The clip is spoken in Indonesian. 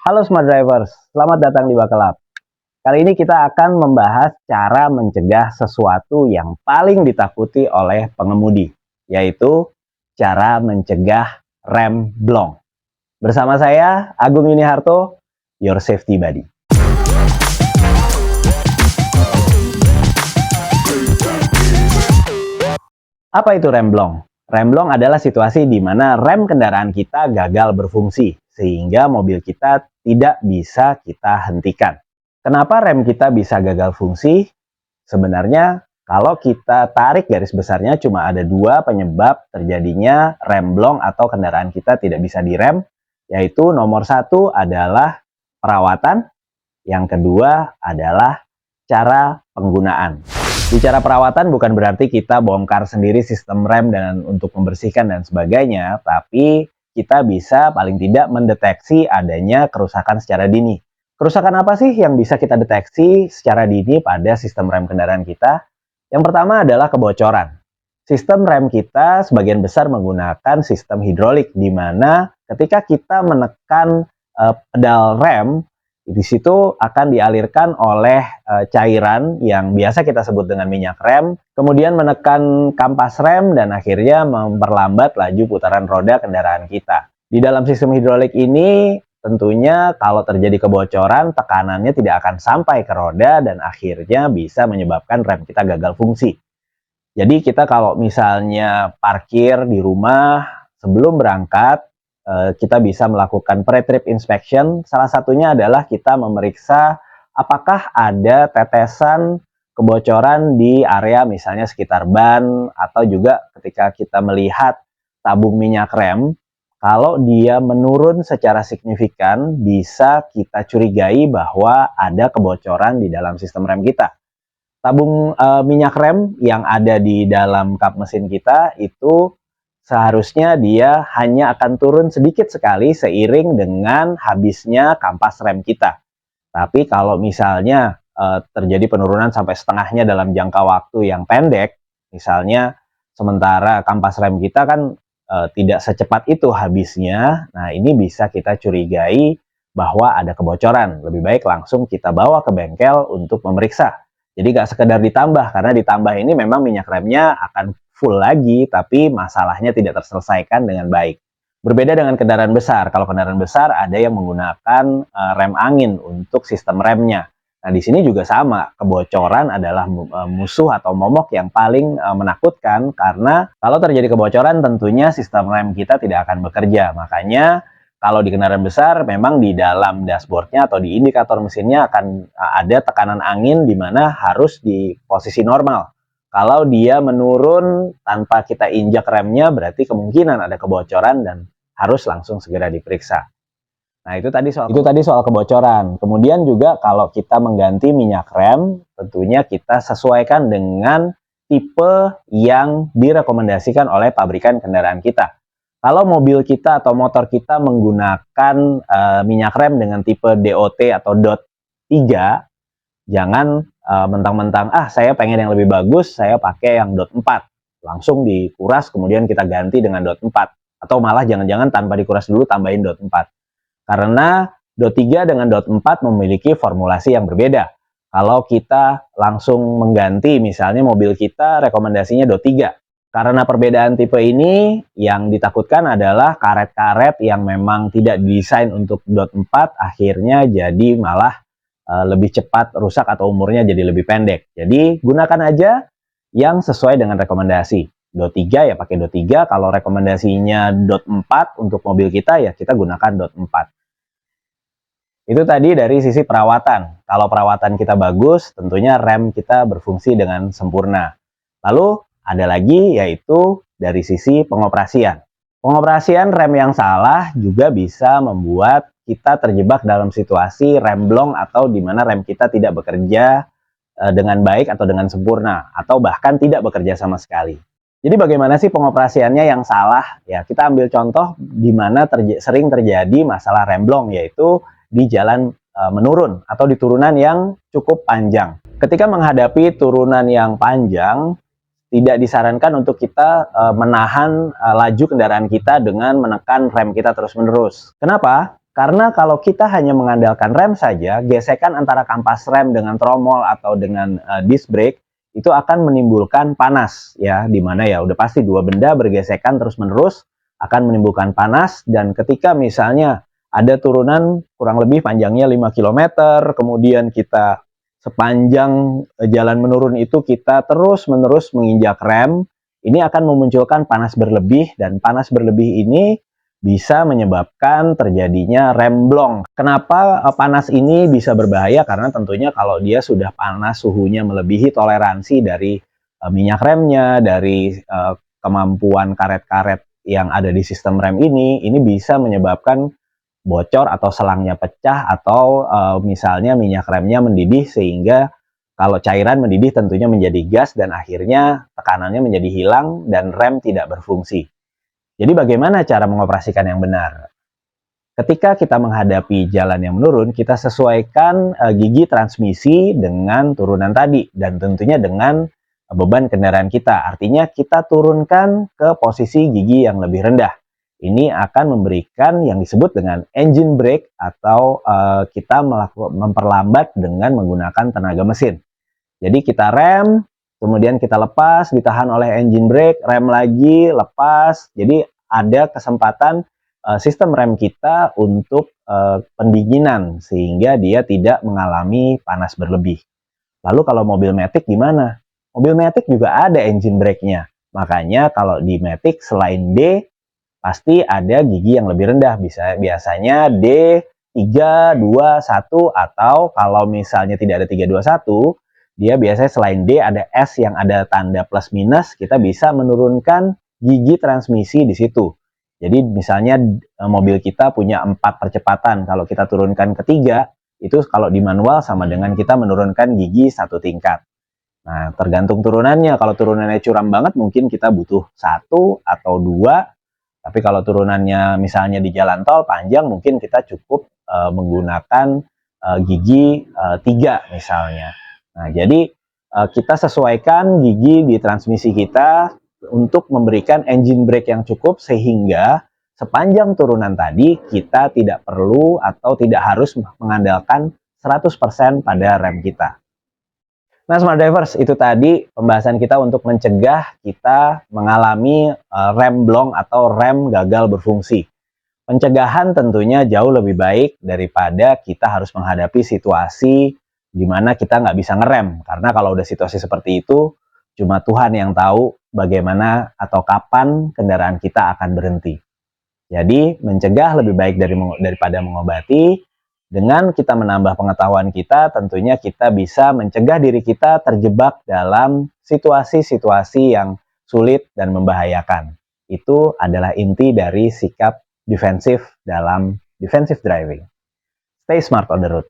Halo Smart Drivers, selamat datang di Bakalap. Kali ini kita akan membahas cara mencegah sesuatu yang paling ditakuti oleh pengemudi, yaitu cara mencegah rem blong. Bersama saya, Agung Yuniharto, Your Safety Buddy. Apa itu rem blong? Rem blong adalah situasi di mana rem kendaraan kita gagal berfungsi, sehingga mobil kita tidak bisa kita hentikan. Kenapa rem kita bisa gagal fungsi? Sebenarnya, kalau kita tarik garis besarnya cuma ada dua penyebab terjadinya rem blong atau kendaraan kita tidak bisa direm, yaitu nomor satu adalah perawatan, yang kedua adalah cara penggunaan. Di cara perawatan bukan berarti kita bongkar sendiri sistem rem dan untuk membersihkan dan sebagainya, tapi kita bisa paling tidak mendeteksi adanya kerusakan secara dini. Kerusakan apa sih yang bisa kita deteksi secara dini pada sistem rem kendaraan kita? Yang pertama adalah kebocoran. Sistem rem kita sebagian besar menggunakan sistem hidrolik, di mana ketika kita menekan pedal rem, di situ akan dialirkan oleh cairan yang biasa kita sebut dengan minyak rem, kemudian menekan kampas rem dan akhirnya memperlambat laju putaran roda kendaraan kita. Di dalam sistem hidrolik ini tentunya kalau terjadi kebocoran, tekanannya tidak akan sampai ke roda dan akhirnya bisa menyebabkan rem kita gagal fungsi. Jadi kita kalau misalnya parkir di rumah sebelum berangkat, kita bisa melakukan pre-trip inspection. Salah satunya adalah kita memeriksa apakah ada tetesan kebocoran di area misalnya sekitar ban, atau juga ketika kita melihat tabung minyak rem, kalau dia menurun secara signifikan, bisa kita curigai bahwa ada kebocoran di dalam sistem rem kita. Tabung minyak rem yang ada di dalam kap mesin kita itu seharusnya dia hanya akan turun sedikit sekali seiring dengan habisnya kampas rem kita. Tapi kalau misalnya terjadi penurunan sampai setengahnya dalam jangka waktu yang pendek, misalnya sementara kampas rem kita kan tidak secepat itu habisnya, nah ini bisa kita curigai bahwa ada kebocoran. Lebih baik langsung kita bawa ke bengkel untuk memeriksa. Jadi nggak sekedar ditambah, karena ditambah ini memang minyak remnya akan full lagi, tapi masalahnya tidak terselesaikan dengan baik. Berbeda dengan kendaraan besar. Kalau kendaraan besar ada yang menggunakan rem angin untuk sistem remnya. Nah, di sini juga sama. Kebocoran adalah musuh atau momok yang paling menakutkan, karena kalau terjadi kebocoran tentunya sistem rem kita tidak akan bekerja. Makanya kalau di kendaraan besar memang di dalam dashboardnya atau di indikator mesinnya akan ada tekanan angin di mana harus di posisi normal. Kalau dia menurun tanpa kita injak remnya, berarti kemungkinan ada kebocoran dan harus langsung segera diperiksa. Nah, itu tadi soal kebocoran. Kemudian juga kalau kita mengganti minyak rem, tentunya kita sesuaikan dengan tipe yang direkomendasikan oleh pabrikan kendaraan kita. Kalau mobil kita atau motor kita menggunakan minyak rem dengan tipe DOT atau DOT 3, jangan mentang-mentang saya pengen yang lebih bagus, saya pakai yang DOT 4. Langsung dikuras kemudian kita ganti dengan DOT 4. Atau malah jangan-jangan tanpa dikuras dulu tambahin DOT 4. Karena DOT 3 dengan DOT 4 memiliki formulasi yang berbeda. Kalau kita langsung mengganti misalnya mobil kita rekomendasinya DOT 3. Karena perbedaan tipe ini yang ditakutkan adalah karet-karet yang memang tidak didesain untuk DOT 4 akhirnya jadi malah lebih cepat rusak atau umurnya jadi lebih pendek. Jadi gunakan aja yang sesuai dengan rekomendasi. DOT 3 ya pakai DOT 3, kalau rekomendasinya DOT 4 untuk mobil kita ya kita gunakan DOT 4. Itu tadi dari sisi perawatan. Kalau perawatan kita bagus, tentunya rem kita berfungsi dengan sempurna. Lalu ada lagi yaitu dari sisi pengoperasian. Pengoperasian rem yang salah juga bisa membuat kita terjebak dalam situasi rem blong atau di mana rem kita tidak bekerja dengan baik atau dengan sempurna, atau bahkan tidak bekerja sama sekali. Jadi bagaimana sih pengoperasiannya yang salah? Ya, kita ambil contoh di mana sering terjadi masalah rem blong, yaitu di jalan menurun atau di turunan yang cukup panjang. Ketika menghadapi turunan yang panjang, tidak disarankan untuk kita menahan laju kendaraan kita dengan menekan rem kita terus-menerus. Kenapa? Karena kalau kita hanya mengandalkan rem saja, gesekan antara kampas rem dengan tromol atau dengan disc brake itu akan menimbulkan panas ya, di mana ya udah pasti dua benda bergesekan terus-menerus akan menimbulkan panas. Dan ketika misalnya ada turunan kurang lebih panjangnya 5 km, kemudian kita sepanjang jalan menurun itu kita terus-menerus menginjak rem, ini akan memunculkan panas berlebih, dan panas berlebih ini bisa menyebabkan terjadinya remblong. Kenapa panas ini bisa berbahaya? Karena tentunya kalau dia sudah panas, suhunya melebihi toleransi dari minyak remnya, dari kemampuan karet-karet yang ada di sistem rem ini bisa menyebabkan bocor atau selangnya pecah, atau misalnya minyak remnya mendidih, sehingga kalau cairan mendidih tentunya menjadi gas dan akhirnya tekanannya menjadi hilang dan rem tidak berfungsi. Jadi bagaimana cara mengoperasikan yang benar? Ketika kita menghadapi jalan yang menurun, kita sesuaikan gigi transmisi dengan turunan tadi dan tentunya dengan beban kendaraan kita. Artinya kita turunkan ke posisi gigi yang lebih rendah. Ini akan memberikan yang disebut dengan engine brake, atau kita memperlambat dengan menggunakan tenaga mesin. Jadi kita rem, kemudian kita lepas, ditahan oleh engine brake, rem lagi, lepas. Jadi ada kesempatan sistem rem kita untuk pendinginan sehingga dia tidak mengalami panas berlebih. Lalu kalau mobil Matic gimana? Mobil Matic juga ada engine brake-nya. Makanya kalau di Matic selain D, pasti ada gigi yang lebih rendah. Biasanya D 3, 2, 1, atau kalau misalnya tidak ada 3, 2, 1, dia biasanya selain D ada S yang ada tanda plus minus, kita bisa menurunkan gigi transmisi di situ. Jadi misalnya mobil kita punya 4 percepatan, kalau kita turunkan ke 3, itu kalau di manual sama dengan kita menurunkan gigi 1 tingkat. Nah, tergantung turunannya. Kalau turunannya curam banget mungkin kita butuh 1 atau 2. Tapi kalau turunannya misalnya di jalan tol panjang, mungkin kita cukup menggunakan gigi 3 misalnya. Nah, jadi kita sesuaikan gigi di transmisi kita untuk memberikan engine brake yang cukup, sehingga sepanjang turunan tadi kita tidak perlu atau tidak harus mengandalkan 100% pada rem kita. Nah, Smart Drivers, itu tadi pembahasan kita untuk mencegah kita mengalami remblong atau rem gagal berfungsi. Pencegahan tentunya jauh lebih baik daripada kita harus menghadapi situasi di mana kita nggak bisa ngerem. Karena kalau udah situasi seperti itu, cuma Tuhan yang tahu bagaimana atau kapan kendaraan kita akan berhenti. Jadi, mencegah lebih baik daripada mengobati. Dengan kita menambah pengetahuan kita, tentunya kita bisa mencegah diri kita terjebak dalam situasi-situasi yang sulit dan membahayakan. Itu adalah inti dari sikap defensif dalam defensive driving. Stay smart on the road.